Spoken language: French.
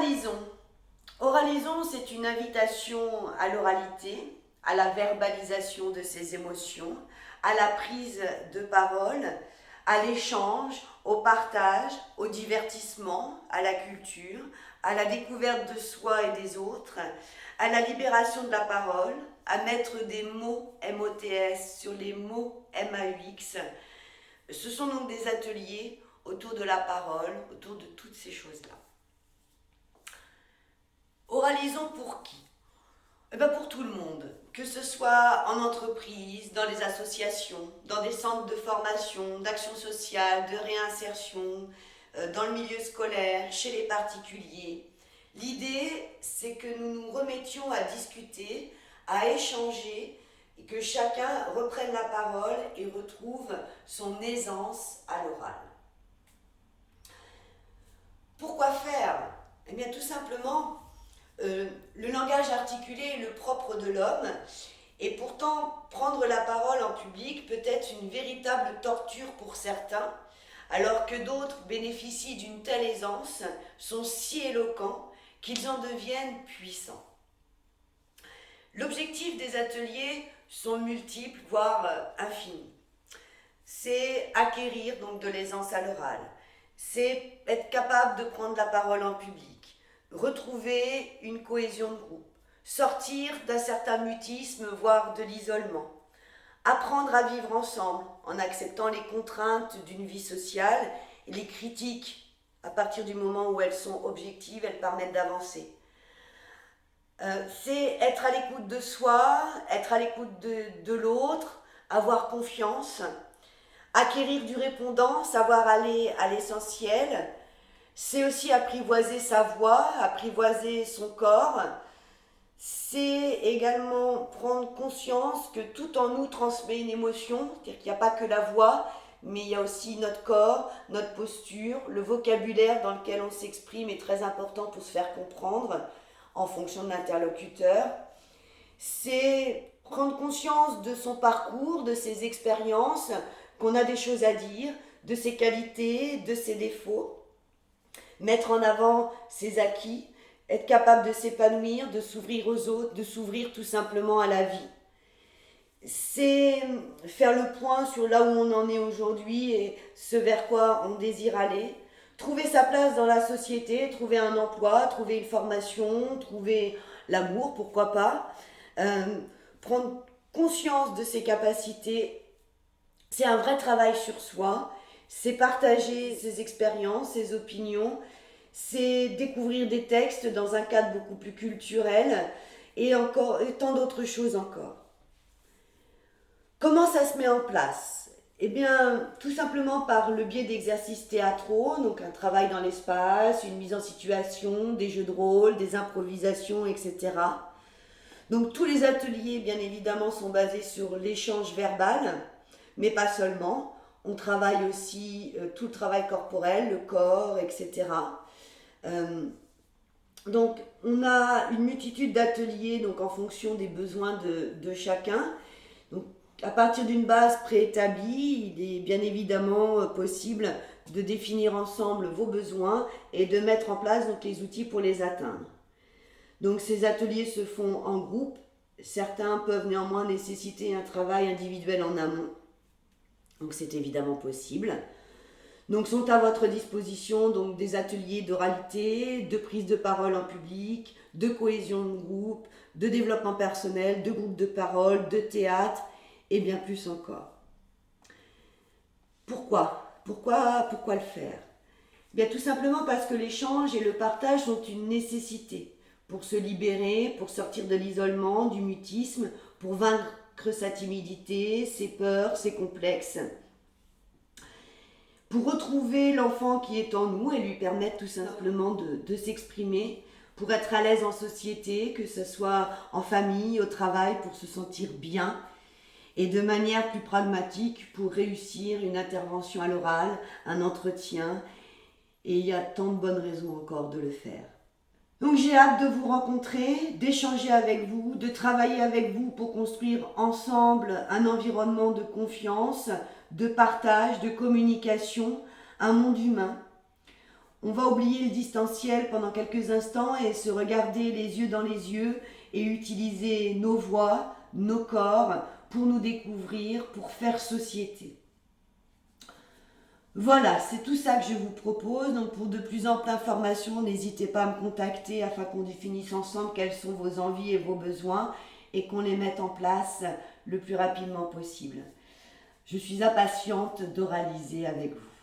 Oralisons. Oralisons, c'est une invitation à l'oralité, à la verbalisation de ses émotions, à la prise de parole, à l'échange, au partage, au divertissement, à la culture, à la découverte de soi et des autres, à la libération de la parole, à mettre des mots MOTS sur les mots MAUX. Ce sont donc des ateliers autour de la parole, autour de toutes ces choses-là. Oralisons pour qui? Pour tout le monde, que ce soit en entreprise, dans les associations, dans des centres de formation, d'action sociale, de réinsertion, dans le milieu scolaire, chez les particuliers. L'idée, c'est que nous nous remettions à discuter, à échanger, et que chacun reprenne la parole et retrouve son aisance à l'oral. Pourquoi faire? Eh bien, tout simplement, le langage articulé est le propre de l'homme, et pourtant prendre la parole en public peut être une véritable torture pour certains, alors que d'autres bénéficient d'une telle aisance, sont si éloquents qu'ils en deviennent puissants. L'objectif des ateliers sont multiples, voire infinis. C'est acquérir donc de l'aisance à l'oral, c'est être capable de prendre la parole en public, retrouver une cohésion de groupe, sortir d'un certain mutisme, voire de l'isolement, apprendre à vivre ensemble en acceptant les contraintes d'une vie sociale et les critiques. À partir du moment où elles sont objectives, elles permettent d'avancer. C'est être à l'écoute de soi, être à l'écoute de l'autre, avoir confiance, acquérir du répondant, savoir aller à l'essentiel. C'est aussi apprivoiser sa voix, apprivoiser son corps. C'est également prendre conscience que tout en nous transmet une émotion, c'est-à-dire qu'il n'y a pas que la voix, mais il y a aussi notre corps, notre posture, le vocabulaire dans lequel on s'exprime est très important pour se faire comprendre en fonction de l'interlocuteur. C'est prendre conscience de son parcours, de ses expériences, qu'on a des choses à dire, de ses qualités, de ses défauts, mettre en avant ses acquis, être capable de s'épanouir, de s'ouvrir aux autres, de s'ouvrir tout simplement à la vie. C'est faire le point sur là où on en est aujourd'hui et ce vers quoi on désire aller, trouver sa place dans la société, trouver un emploi, trouver une formation, trouver l'amour, pourquoi pas, prendre conscience de ses capacités. C'est un vrai travail sur soi, c'est partager ses expériences, ses opinions, c'est découvrir des textes dans un cadre beaucoup plus culturel et tant d'autres choses encore. Comment ça se met en place? Eh bien, tout simplement par le biais d'exercices théâtraux, donc un travail dans l'espace, une mise en situation, des jeux de rôle, des improvisations, etc. Donc tous les ateliers, bien évidemment, sont basés sur l'échange verbal, mais pas seulement. On travaille aussi tout le travail corporel, le corps, etc. Donc on a une multitude d'ateliers donc en fonction des besoins de chacun. Donc à partir d'une base préétablie, il est bien évidemment possible de définir ensemble vos besoins et de mettre en place donc les outils pour les atteindre. Donc ces ateliers se font en groupe. Certains peuvent néanmoins nécessiter un travail individuel en amont. Donc c'est évidemment possible. Donc sont à votre disposition donc des ateliers d'oralité, de prise de parole en public, de cohésion de groupe, de développement personnel, de groupes de parole, de théâtre et bien plus encore. Pourquoi le faire? Bien tout simplement parce que l'échange et le partage sont une nécessité pour se libérer, pour sortir de l'isolement, du mutisme, pour vaincre sa timidité, ses peurs, ses complexes. Pour retrouver l'enfant qui est en nous et lui permettre tout simplement de s'exprimer, pour être à l'aise en société, que ce soit en famille, au travail, pour se sentir bien, et de manière plus pragmatique pour réussir une intervention à l'oral, un entretien, et il y a tant de bonnes raisons encore de le faire. Donc j'ai hâte de vous rencontrer, d'échanger avec vous, de travailler avec vous pour construire ensemble un environnement de confiance, de partage, de communication, un monde humain On va oublier le distanciel pendant quelques instants et se regarder les yeux dans les yeux et utiliser nos voix, nos corps pour nous découvrir, pour faire société. Voilà, c'est tout ça que je vous propose. Donc pour de plus amples informations, n'hésitez pas à me contacter afin qu'on définisse ensemble quelles sont vos envies et vos besoins et qu'on les mette en place le plus rapidement possible. Je suis impatiente d'oraliser avec vous.